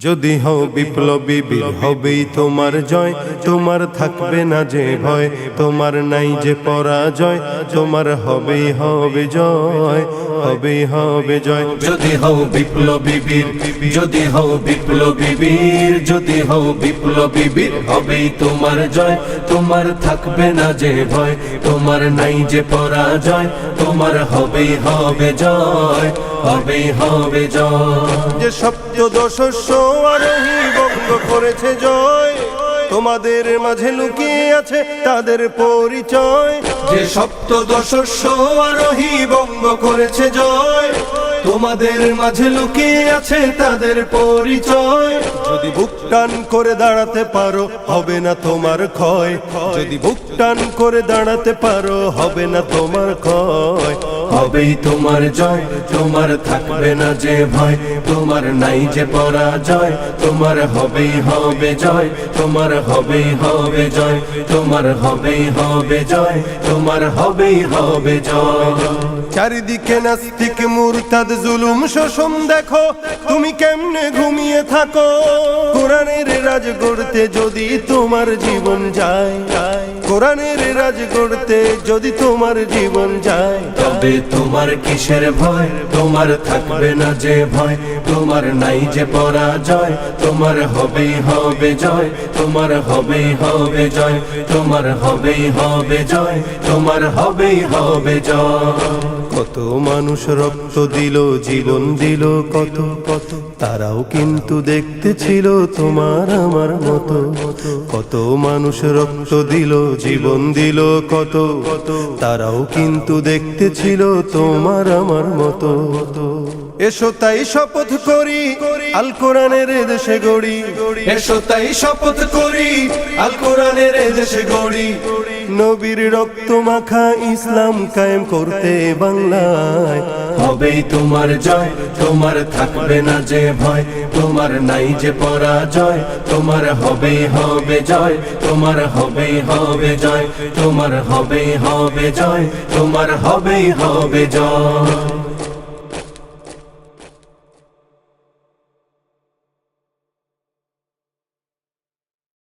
যদি হও বিপ্লবী বীর হবেই তোমার জয়, তোমার থাকবে না যে ভয়, তোমার নাই যে পরাজয়, তোমার হবেই হবে জয়, হবেই হবে জয়। যদি হও বিপ্লবী বীর, যদি হও বিপ্লবী বীর, যদি হও বিপ্লবী বীর, হবেই তোমার জয়, তোমার থাকবে না যে ভয়, তোমার নাই যে পরাজয়, তোমার হবেই হবে জয়, হবেই হবে জয়। যে সপ্তদশস্য আরোহী বঙ্গ করেছে জয়, তোমাদের মাঝে লুকিয়ে আছে তাদের পরিচয়। যে সপ্তদশস্য আরোহী বঙ্গ করেছে জয়, তোমাদের মাঝে লুকিয়ে আছে তাদের পরিচয়। যদি বুক টান করে দাঁড়াতে পারো হবে না তোমার ক্ষয়, যদি বুক টান করে দাঁড়াতে পারো হবে না তোমার ক্ষয়, হবেই তোমার জয়, তোমার থাকবে না যে ভয়, তোমার নাই যে পরাজয়, তোমার হবেই হবে জয়, তোমার হবেই হবে জয়, তোমার হবেই হবে জয়, তোমার হবেই হবে জয়। চারিদিকে নাস্তিক মুরতাদ জুলুম শোষণ দেখো, তুমি কেমনে ঘুমিয়ে থাকো। কোরআনের রাজ গড়তে যদি তোমার জীবন যায়, কোরআনের রাজ গড়তে যদি তোমার জীবন যায়, তবে তোমার কিসের ভয়, তোমার থাকবে না যে ভয়, তোমার নাই যে পরাজয়, তোমার হবেই হবে জয়, তোমার হবেই হবে জয়, তোমার হবেই হবে জয়, তোমার হবেই হবে জয়। কত মানুষ রক্ত দিল জীবন দিল কত কত, তারাও কিন্তু দেখতে ছিল তোমার আমার মতো। কত মানুষ রক্ত দিল জীবন দিল কত কত, তারাও কিন্তু দেখতে ছিল তোমার আমার মতো। এসো তাই শপথ করি আল কোরআনের দেশে গড়ি, এসো তাই শপথ করি আল কোরআনের দেশে গড়ি, নবীর রক্ত মাখা ইসলাম কায়েম করতে বাংলায়। হবেই তোমার জয়, তোমার থাকবে না যে ভয়, তোমার নাই যে পরাজয়, তোমার হবেই হবে জয়, তোমার হবেই হবে জয়, তোমার হবেই হবে জয়, তোমার হবেই হবে জয়।